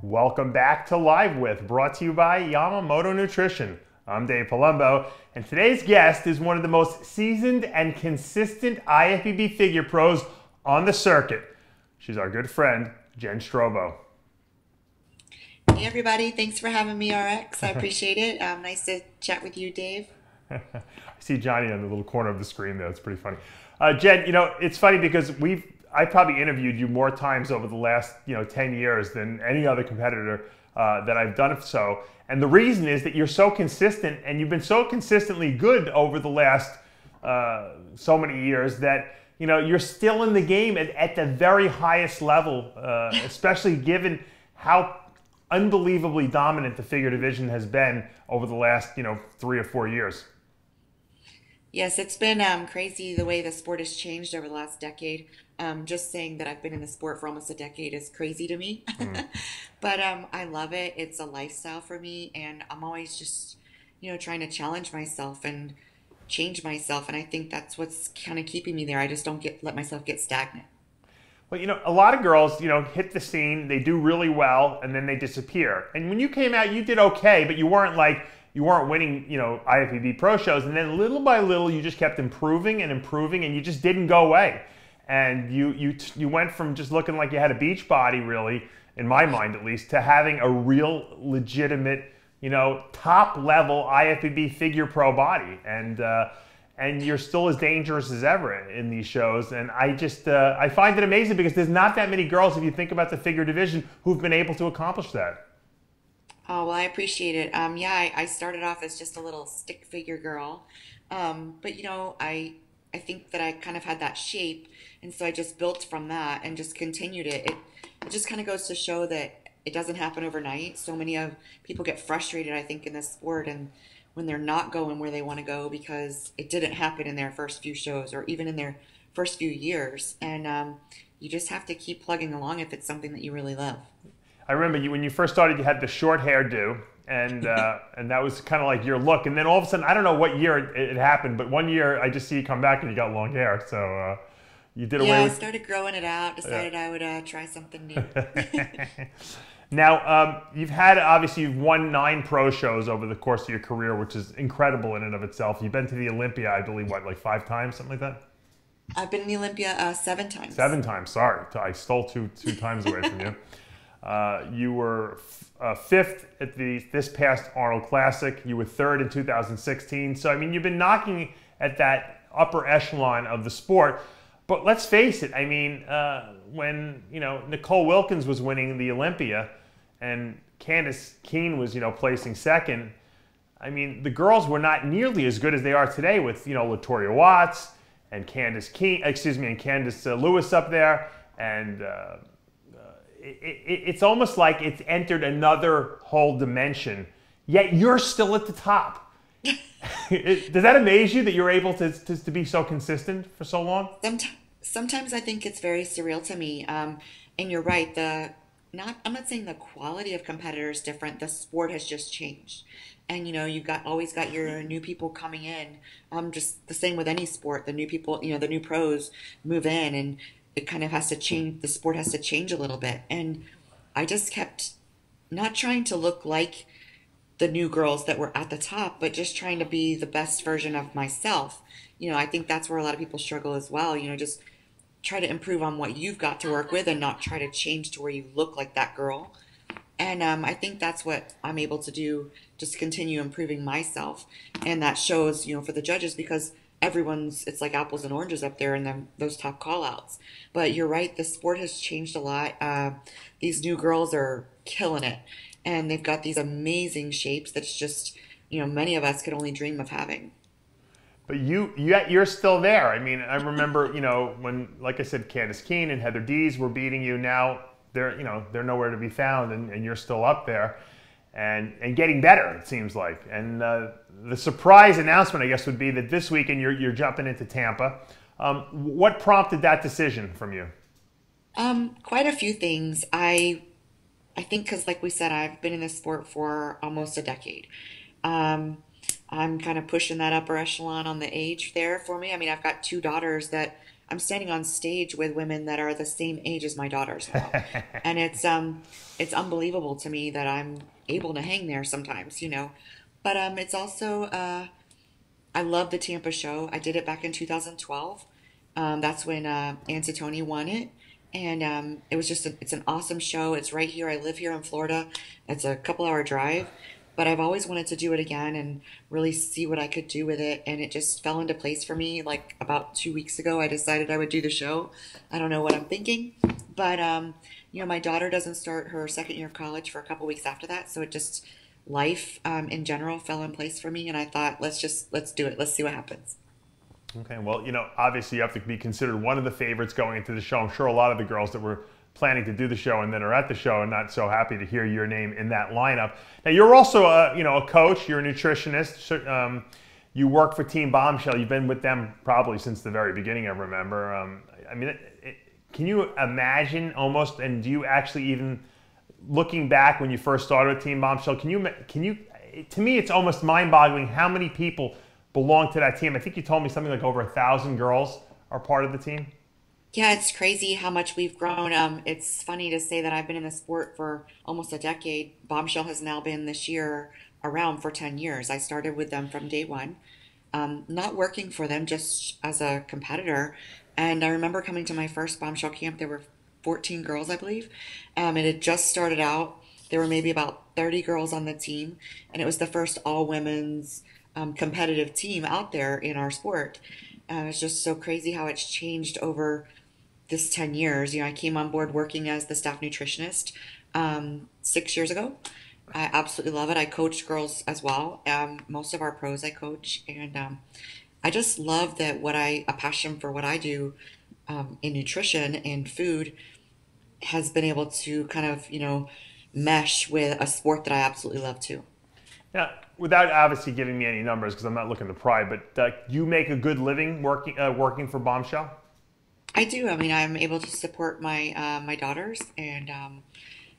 Welcome back to Live With, brought to you by Yamamoto Nutrition. I'm Dave Palumbo, and today's guest is one of the most seasoned and consistent IFBB figure pros on the circuit. She's our good friend, Jen Strobo. Hey everybody, thanks for having me, RX. I appreciate it. Nice to chat with you, Dave. I see Johnny on the little corner of the screen there. It's pretty funny. Jen, it's funny because I probably interviewed you more times over the last 10 years than any other competitor that I've done so. And the reason is that you're so consistent, and you've been so consistently good over the last so many years that you're still in the game at the very highest level, especially given how unbelievably dominant the figure division has been over the last 3 or 4 years. Yes, it's been crazy the way the sport has changed over the last decade. Just saying that I've been in the sport for almost a decade is crazy to me. But I love it. It's a lifestyle for me, and I'm always just, trying to challenge myself and change myself. And I think that's what's kind of keeping me there. I just don't let myself get stagnant. Well, a lot of girls, hit the scene, they do really well, and then they disappear. And when you came out, you did okay, but you weren't winning, IFBB pro shows. And then little by little, you just kept improving and improving, and you just didn't go away. And you went from just looking like you had a beach body, really, in my mind at least, to having a real legitimate, top level IFBB figure pro body. And you're still as dangerous as ever in these shows. And I find it amazing because there's not that many girls, if you think about the figure division, who've been able to accomplish that. Oh, well, I appreciate it. Yeah, I started off as just a little stick figure girl. But, I think that I kind of had that shape, and so I just built from that and just continued it. It just kind of goes to show that it doesn't happen overnight. So many of people get frustrated, I think, in this sport, and when they're not going where they want to go because it didn't happen in their first few shows or even in their first few years. And you just have to keep plugging along if it's something that you really love. I remember when you first started, you had the short hairdo, and that was kind of like your look. And then all of a sudden, I don't know what year it happened, but one year I just see you come back and you got long hair. So you did away with. Yeah, I started growing it out. Decided I would try something new. Now, you've won 9 pro shows over the course of your career, which is incredible in and of itself. You've been to the Olympia, I believe, like 5 times, something like that? I've been in the Olympia 7 times. 7 times, sorry. I stole two times away from you. You were 5th at this past Arnold Classic. You were 3rd in 2016. So, you've been knocking at that upper echelon of the sport. But let's face it, when, Nicole Wilkins was winning the Olympia and Candace Keene was, placing 2nd, the girls were not nearly as good as they are today with, Latoria Watts and Candace Lewis up there. And it's almost like it's entered another whole dimension, yet you're still at the top. Does that amaze you that you're able to be so consistent for so long? Sometimes I think it's very surreal to me. And you're right. I'm not saying the quality of competitors is different. The sport has just changed. And, you've always got your new people coming in. Just the same with any sport. The new people, the new pros move in, and it kind of has to change. The sport has to change a little bit. And I just kept not trying to look like the new girls that were at the top, but just trying to be the best version of myself. I think that's where a lot of people struggle as well. Just try to improve on what you've got to work with and not try to change to where you look like that girl. And I think that's what I'm able to do, just continue improving myself. And that shows, for the judges, because it's like apples and oranges up there in those top call outs. But you're right, the sport has changed a lot. These new girls are killing it. And they've got these amazing shapes that's just, many of us could only dream of having. But you're still there. I remember, when, like I said, Candace Keene and Heather Dees were beating you. Now they're nowhere to be found, and you're still up there, and getting better, it seems like. And the surprise announcement, I guess, would be that this weekend you're jumping into Tampa. What prompted that decision from you? Quite a few things. I think because, like we said, I've been in this sport for almost a decade. I'm kind of pushing that upper echelon on the age there for me. I've got 2 daughters that I'm standing on stage with women that are the same age as my daughters now. And it's unbelievable to me that I'm able to hang there sometimes, you know. But it's also I love the Tampa show. I did it back in 2012. That's when Tony won it. And it was just it's an awesome show. It's right here. I live here in Florida. It's a couple-hour drive, but I've always wanted to do it again and really see what I could do with it. And it just fell into place for me. Like about 2 weeks ago, I decided I would do the show. I don't know what I'm thinking, but you know, my daughter doesn't start her second year of college for a couple weeks after that, so it just life in general fell in place for me. And I thought, let's do it. Let's see what happens. Okay, well, you know, obviously you have to be considered one of the favorites going into the show. I'm sure a lot of the girls that were planning to do the show and then are at the show are not so happy to hear your name in that lineup. Now, you're also a coach. You're a nutritionist. You work for Team Bombshell. You've been with them probably since the very beginning, I remember. I mean, can you imagine almost, and do you actually even, looking back when you first started with Team Bombshell, can you, to me, it's almost mind-boggling how many people belong to that team. I think you told me something like over 1,000 girls are part of the team. Yeah, it's crazy how much we've grown. It's funny to say that I've been in the sport for almost a decade. Bombshell has now been this year around for 10 years. I started with them from day one, not working for them, just as a competitor. And I remember coming to my first Bombshell camp. There were 14 girls, I believe. It had just started out. There were maybe about 30 girls on the team, and it was the first all-women's competitive team out there in our sport. It's just so crazy how it's changed over this 10 years. You know, I came on board working as the staff nutritionist 6 years ago. I absolutely love it. I coach girls as well. Most of our pros I coach, and I just love that a passion for what I do in nutrition and food has been able to kind of, you know, mesh with a sport that I absolutely love too. Now, without obviously giving me any numbers, because I'm not looking to pry, but you make a good living working for Bombshell? I do. I mean, I'm able to support my daughters, and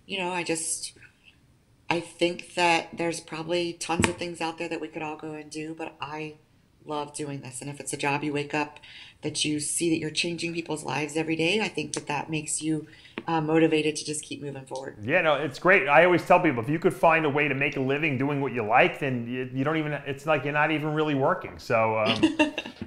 you know, I think that there's probably tons of things out there that we could all go and do, but I love doing this. And if it's a job you wake up that you see that you're changing people's lives every day, I think that makes you motivated to just keep moving forward. Yeah, no, it's great. I always tell people, if you could find a way to make a living doing what you like, then you don't even, it's like you're not even really working. So,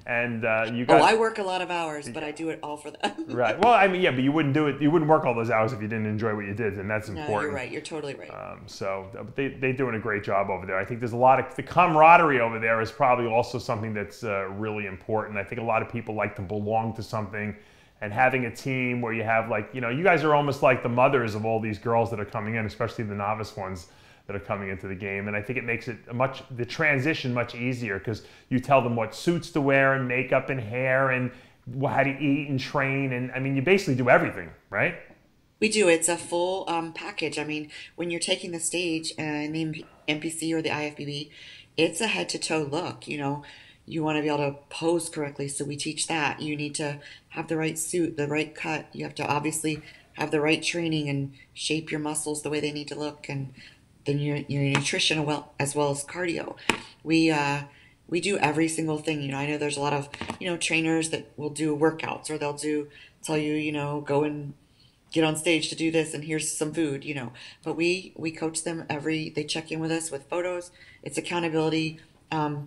and you got. Oh, I work a lot of hours, but I do it all for them. Right. Well, I mean, yeah, but you wouldn't do it. You wouldn't work all those hours if you didn't enjoy what you did, and that's important. No, you're right. You're totally right. So they're doing a great job over there. I think there's a lot of, the camaraderie over there is probably also something that's really important. I think a lot of people like to belong to something. And having a team where you have, like, you know, you guys are almost like the mothers of all these girls that are coming in, especially the novice ones that are coming into the game. And I think it makes it the transition much easier, because you tell them what suits to wear and makeup and hair and how to eat and train. And I mean, you basically do everything, right? We do. It's a full package. I mean, when you're taking the stage in the NPC or the IFBB, it's a head to toe look, you know. You want to be able to pose correctly, so we teach that. You need to have the right suit, the right cut. You have to obviously have the right training and shape your muscles the way they need to look, and then your nutrition as well as cardio. We do every single thing. You know, I know there's a lot of, you know, trainers that will do workouts, or they'll tell you, you know, go and get on stage to do this, and here's some food, you know. But we coach them they check in with us with photos. It's accountability.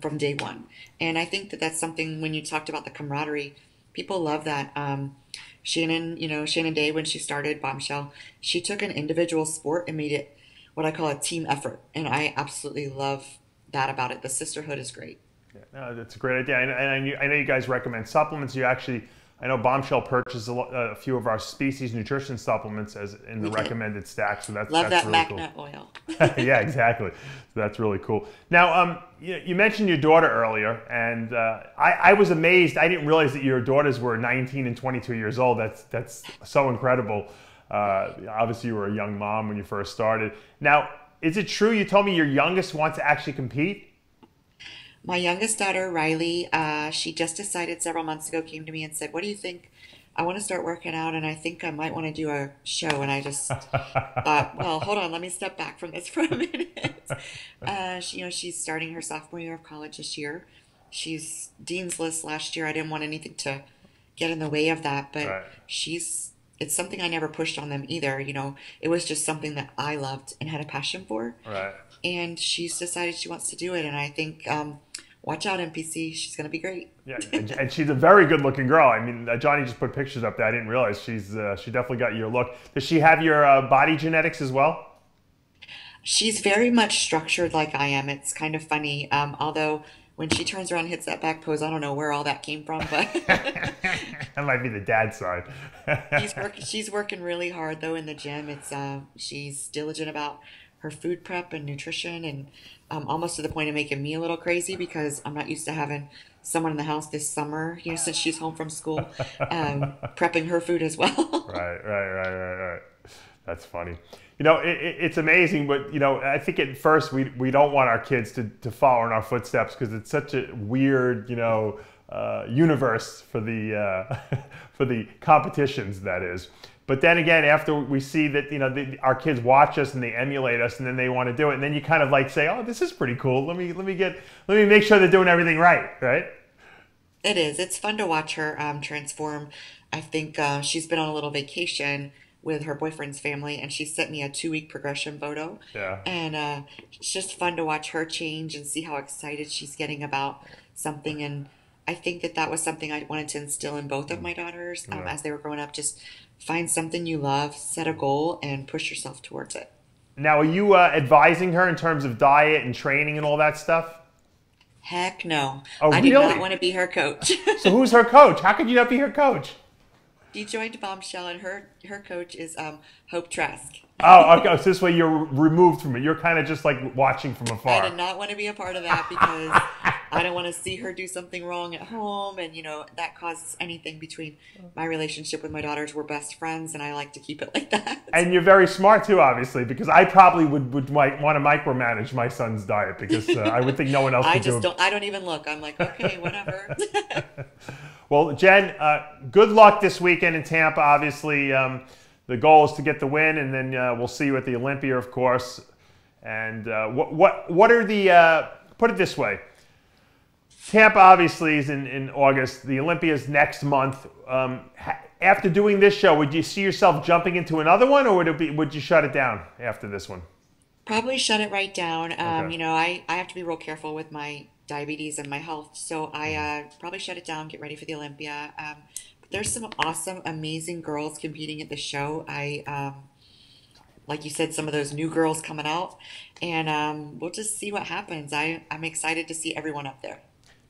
From day one. And I think that's something, when you talked about the camaraderie, people love that. Shannon Day, when she started Bombshell, she took an individual sport and made it what I call a team effort. And I absolutely love that about it. The sisterhood is great. Yeah, no, that's a great idea. And I know you guys recommend supplements. I know Bombshell purchases a few of our species nutrition supplements as in the recommended stack. So that's that really MacNut cool. oil. Yeah, exactly. So that's really cool. Now, you mentioned your daughter earlier, and I was amazed. I didn't realize that your daughters were 19 and 22 years old. That's so incredible. Obviously, you were a young mom when you first started. Now, is it true you told me your youngest wants to actually compete? My youngest daughter, Riley, she just decided several months ago, came to me and said, what do you think? I want to start working out, and I think I might want to do a show. And I just thought, well, hold on, let me step back from this for a minute. She's starting her sophomore year of college this year. She's Dean's List last year. I didn't want anything to get in the way of that. But Right. it's something I never pushed on them either. It was just something that I loved and had a passion for. Right. And she's decided she wants to do it. And I think, watch out, NPC. She's going to be great. Yeah, and she's a very good-looking girl. I mean, Johnny just put pictures up there. I didn't realize she definitely got your look. Does she have your body genetics as well? She's very much structured like I am. It's kind of funny. Although when she turns around and hits that back pose, I don't know where all that came from, but That might be the dad side. she's working really hard though in the gym. She's diligent about her food prep and nutrition, and almost to the point of making me a little crazy because I'm not used to having someone in the house this summer, since she's home from school, prepping her food as well. Right. That's funny. It's amazing, but I think at first we don't want our kids to follow in our footsteps because it's such a weird, universe for the for the competitions, that is. But then again, after we see that our kids watch us and they emulate us, and then they want to do it, and then you kind of like say, "Oh, this is pretty cool. Let me make sure they're doing everything right." Right? It is. It's fun to watch her transform. I think she's been on a little vacation with her boyfriend's family, and she sent me a 2-week progression photo. Yeah. And it's just fun to watch her change and see how excited she's getting about something. And I think that was something I wanted to instill in both of my daughters as they were growing up. Just find something you love, set a goal, and push yourself towards it. Now, are you advising her in terms of diet and training and all that stuff? Heck no. Oh, I really? do not want to be her coach. So who's her coach? How could you not be her coach? She joined Bombshell, and her coach is Hope Trask. Oh, okay. So this way you're removed from it. You're kind of just like watching from afar. I did not want to be a part of that because I don't want to see her do something wrong at home, and that causes anything between my relationship with my daughters. We're best friends, and I like to keep it like that. And you're very smart too, obviously, because I probably would want to micromanage my son's diet because I would think no one else could do it. I don't even look. I'm like, okay, whatever. Well, Jen, good luck this weekend in Tampa. Obviously, the goal is to get the win, and then we'll see you at the Olympia, of course. And what are the put it this way? Tampa obviously is in August. The Olympia is next month. After doing this show, would you see yourself jumping into another one, or would you shut it down after this one? Probably shut it right down. Okay. I have to be real careful with my diabetes and my health, so I probably shut it down, get ready for the Olympia. But there's some awesome, amazing girls competing at the show. Like you said, some of those new girls coming out, and we'll just see what happens. I'm excited to see everyone up there.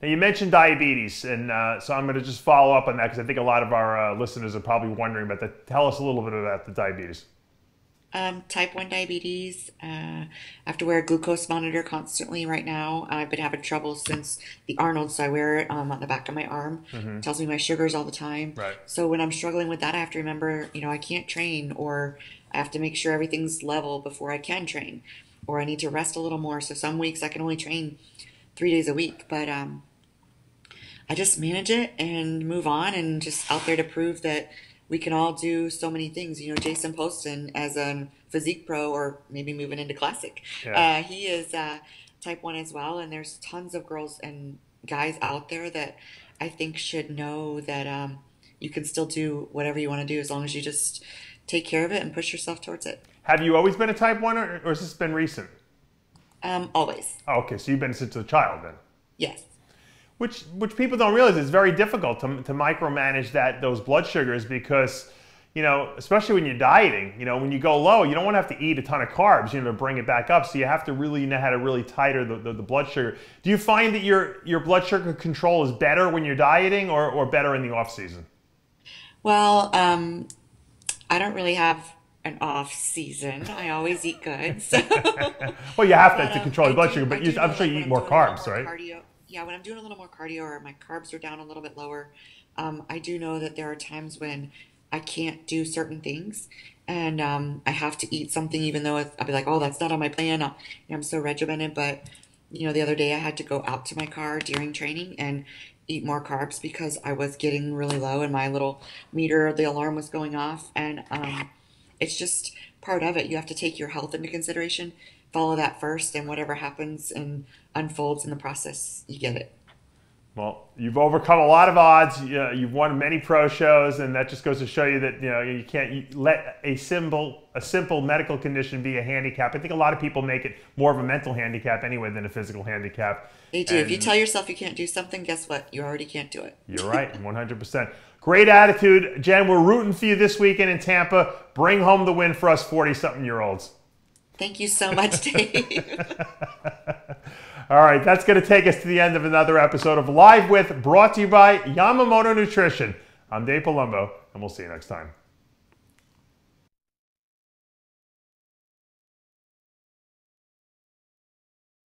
Now, you mentioned diabetes, and so I'm going to just follow up on that because I think a lot of our listeners are probably wondering about that. Tell us a little bit about the diabetes. Type 1 diabetes. I have to wear a glucose monitor constantly right now. I've been having trouble since the Arnold, so I wear it on the back of my arm. It tells me my sugars all the time. Right. So when I'm struggling with that, I have to remember, I can't train, or I have to make sure everything's level before I can train, or I need to rest a little more. So some weeks I can only train 3 days a week, but I just manage it and move on, and just out there to prove that we can all do so many things. Jason Poston as a physique pro, or maybe moving into classic. Yeah. He is type 1 as well, and there's tons of girls and guys out there that I think should know that you can still do whatever you want to do as long as you just take care of it and push yourself towards it. Have you always been a type 1, or has this been recent? Always. Oh, okay, so you've been since a child then. Yes. Which people don't realize it's very difficult to micromanage those blood sugars because, especially when you're dieting, when you go low, you don't want to have to eat a ton of carbs, to bring it back up. So you have to really know how to really tighter the blood sugar. Do you find that your blood sugar control is better when you're dieting or better in the off season? Well, I don't really have an off season. I always eat good. So. Well, you have to control your blood sugar, but I'm sure you eat more carbs, right? Cardio. Yeah, when I'm doing a little more cardio or my carbs are down a little bit lower, I do know that there are times when I can't do certain things, and I have to eat something, even though I'll be like, oh, that's not on my plan. I'm so regimented, but the other day I had to go out to my car during training and eat more carbs because I was getting really low, and my little meter, the alarm was going off, and it's just part of it. You have to take your health into consideration, follow that first, and whatever happens and unfolds in the process, you get it. Well, you've overcome a lot of odds. You've won many pro shows, and that just goes to show you that you can't let a simple medical condition be a handicap. I think a lot of people make it more of a mental handicap anyway than a physical handicap. They do. If you tell yourself you can't do something, guess what? You already can't do it. You're right, 100%. Great attitude, Jen. We're rooting for you this weekend in Tampa. Bring home the win for us 40-something-year-olds. Thank you so much, Dave. All right, that's going to take us to the end of another episode of Live With, brought to you by Yamamoto Nutrition. I'm Dave Palumbo, and we'll see you next time.